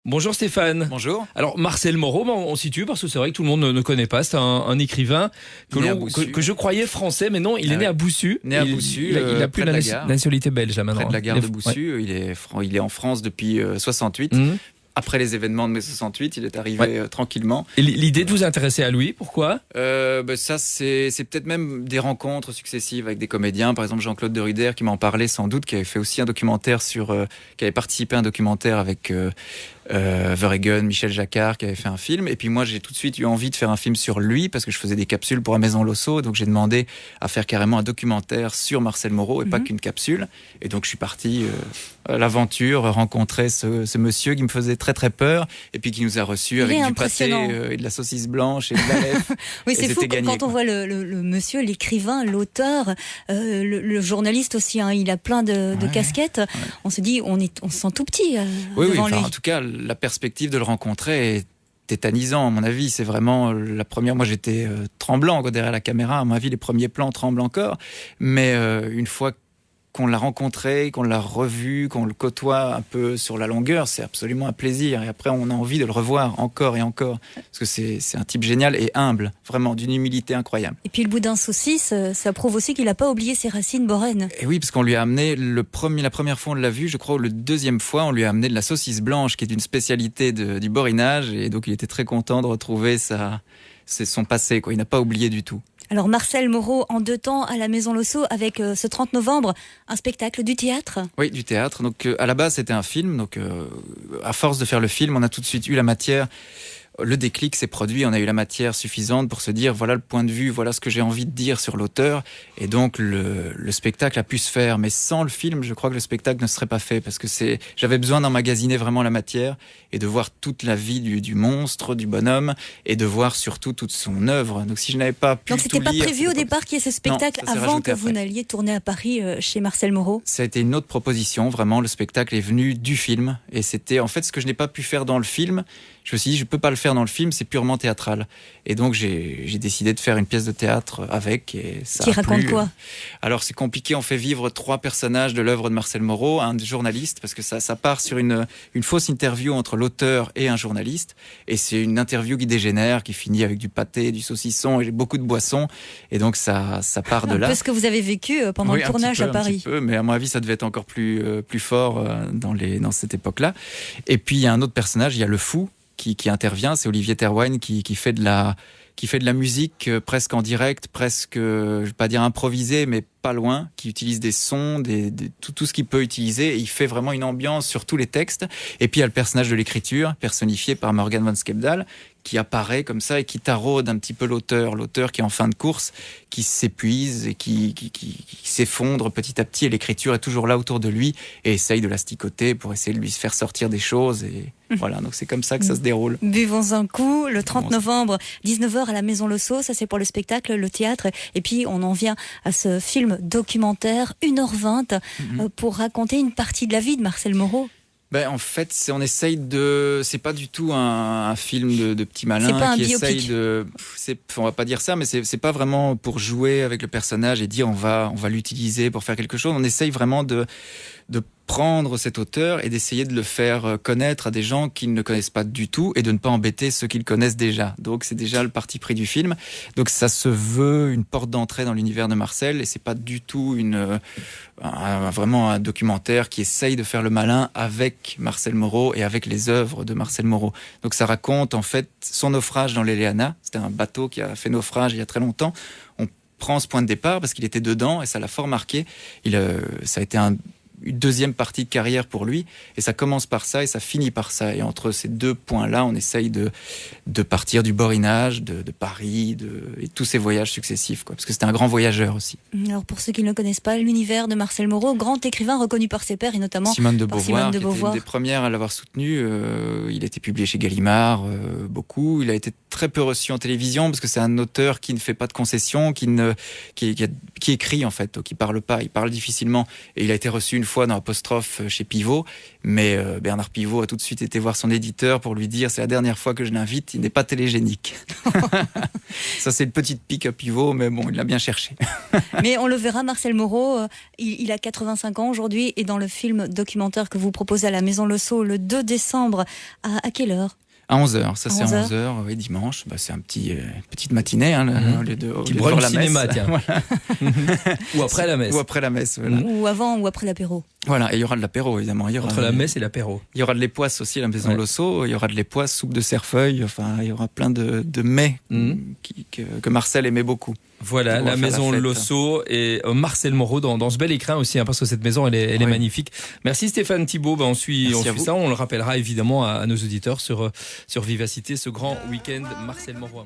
Bonjour Stéphane. Bonjour. Alors Marcel Moreau, on situe parce que c'est vrai que tout le monde ne connaît pas. C'est un écrivain que je croyais français, mais non, il est né à Boussu. Né à Boussu, il a plus la nationalité belge là maintenant. Près de la gare de Boussu. Ouais. Il est en France depuis 68. Après les événements de mai 68, il est arrivé tranquillement. Et l'idée de vous intéresser à lui, pourquoi Ça, c'est peut-être même des rencontres successives avec des comédiens. Par exemple, Jean-Claude Deruder, qui m'en parlait sans doute, qui avait fait aussi un documentaire qui avait participé à un documentaire avec Verhaegen, Michel Jacquard, qui avait fait un film. Et puis moi, j'ai tout de suite eu envie de faire un film sur lui, parce que je faisais des capsules pour la Maison Losso. Donc j'ai demandé à faire carrément un documentaire sur Marcel Moreau, et pas qu'une capsule. Et donc je suis parti à l'aventure, rencontrer ce monsieur qui me faisait très très peur, et puis qui nous a reçus avec du pâté et de la saucisse blanche et de la lèvre. Oui, c'est fou quand on voit le monsieur, l'écrivain, l'auteur, le journaliste aussi, hein, il a plein de casquettes. Ouais. On se dit, on se sent tout petit devant lui. En tout cas, la perspective de le rencontrer est tétanisant, à mon avis. C'est vraiment la première. Moi, j'étais tremblant derrière la caméra. À mon avis, les premiers plans tremblent encore. Mais une fois qu'on l'a rencontré, qu'on l'a revu, qu'on le côtoie un peu sur la longueur, c'est absolument un plaisir. Et après, on a envie de le revoir encore et encore. Parce que c'est un type génial et humble, vraiment, d'une humilité incroyable. Et puis le boudin saucisse, ça prouve aussi qu'il n'a pas oublié ses racines boraines. Et oui, parce qu'on lui a amené, la première fois on l'a vu, je crois, ou le deuxième fois, on lui a amené de la saucisse blanche, qui est une spécialité du borinage. Et donc, il était très content de retrouver son passé, quoi. Il n'a pas oublié du tout. Alors Marcel Moreau, en 2 temps à la Maison Losso, avec ce 30 novembre, un spectacle du théâtre. Oui, du théâtre. Donc à la base c'était un film. Donc à force de faire le film, on a tout de suite eu la matière. Le déclic s'est produit, on a eu la matière suffisante pour se dire voilà le point de vue, voilà ce que j'ai envie de dire sur l'auteur. Et donc le spectacle a pu se faire. Mais sans le film, je crois que le spectacle ne serait pas fait, parce que j'avais besoin d'emmagasiner vraiment la matière et de voir toute la vie du monstre, du bonhomme, et de voir surtout toute son œuvre. Donc si je n'avais pas pu Donc c'était tout lire, pas prévu au départ qu'il y ait ce spectacle avant que vous n'alliez tourner à Paris chez Marcel Moreau? Ça a été une autre proposition, vraiment. Le spectacle est venu du film. Et c'était en fait ce que je n'ai pas pu faire dans le film. Je me suis dit, je peux pas le faire dans le film, c'est purement théâtral. Et donc, j'ai décidé de faire une pièce de théâtre avec. Et ça qui raconte quoi? Alors, c'est compliqué. On fait vivre 3 personnages de l'œuvre de Marcel Moreau, un journaliste, parce que ça part sur une fausse interview entre l'auteur et un journaliste. Et c'est une interview qui dégénère, qui finit avec du pâté, du saucisson et beaucoup de boissons. Et donc, ça part de là. Un peu ce que vous avez vécu pendant le tournage à Paris. Un petit peu, mais à mon avis, ça devait être encore plus fort dans cette époque-là. Et puis, il y a un autre personnage, il y a le fou, qui intervient, c'est Olivier Terwine qui fait de la musique presque en direct, presque, je vais pas dire improvisée, mais pas loin, qui utilise des sons, tout ce qu'il peut utiliser, et il fait vraiment une ambiance sur tous les textes. Et puis il y a le personnage de l'écriture, personnifié par Morgan van Skepdahl, qui apparaît comme ça et qui taraude un petit peu l'auteur qui est en fin de course, qui s'épuise et qui s'effondre petit à petit, et l'écriture est toujours là autour de lui et essaye de l'asticoter pour essayer de lui faire sortir des choses. Et voilà, donc c'est comme ça que ça se déroule. Buvons un coup, le 30 novembre, 19h à la Maison Losso, ça c'est pour le spectacle, le théâtre, et puis on en vient à ce film documentaire, 1h20, pour raconter une partie de la vie de Marcel Moreau. En fait, on essaye c'est pas du tout un film de petit malin qui essaye on va pas dire ça, mais c'est pas vraiment pour jouer avec le personnage et dire on va l'utiliser pour faire quelque chose. On essaye vraiment de prendre cet auteur et d'essayer de le faire connaître à des gens qui ne le connaissent pas du tout, et de ne pas embêter ceux qui le connaissent déjà. Donc c'est déjà le parti pris du film. Donc ça se veut une porte d'entrée dans l'univers de Marcel, et c'est pas du tout vraiment un documentaire qui essaye de faire le malin avec Marcel Moreau et avec les œuvres de Marcel Moreau. Donc ça raconte en fait son naufrage dans l'Eleana. C'était un bateau qui a fait naufrage il y a très longtemps. On prend ce point de départ parce qu'il était dedans et ça l'a fort marqué. Ça a été une deuxième partie de carrière pour lui, et ça commence par ça et ça finit par ça, et entre ces 2 points-là on essaye de partir du borinage, de Paris, et tous ces voyages successifs, parce que c'était un grand voyageur aussi. Alors pour ceux qui ne le connaissent pas, l'univers de Marcel Moreau, grand écrivain reconnu par ses pairs, et notamment Simone de Beauvoir, qui était une des premières à l'avoir soutenu. Il a été publié chez Gallimard, beaucoup. Il a été très peu reçu en télévision parce que c'est un auteur qui ne fait pas de concessions, qui écrit en fait, donc il parle pas, il parle difficilement, et il a été reçu une fois dans Apostrophe chez Pivot, mais Bernard Pivot a tout de suite été voir son éditeur pour lui dire c'est la dernière fois que je l'invite, il n'est pas télégénique. Ça c'est une petite pique à Pivot, mais bon, il l'a bien cherché. Mais on le verra, Marcel Moreau, il a 85 ans aujourd'hui, et dans le film documentaire que vous proposez à la Maison Le Sceau le 2 décembre, à quelle heure ? À 11h, ça c'est à 11h, oui, dimanche. C'est un petite matinée, les deux. Qui brunch cinéma, tiens. Voilà. Ou après la messe. Ou après la messe, voilà. Ou avant ou après l'apéro. Voilà, et il y aura de l'apéro, évidemment. Entre la messe et l'apéro. Il y aura de l'époisse aussi à la Maison Losso, il y aura de l'époisse, soupe de cerfeuil, enfin, il y aura plein de mets que Marcel aimait beaucoup. Voilà, la Maison Losso et Marcel Moreau dans ce bel écrin aussi, parce que cette maison, elle est magnifique. Merci Stéphane Thibault, on suit ça, on le rappellera évidemment à nos auditeurs sur Vivacité, ce grand week-end Marcel Moreau.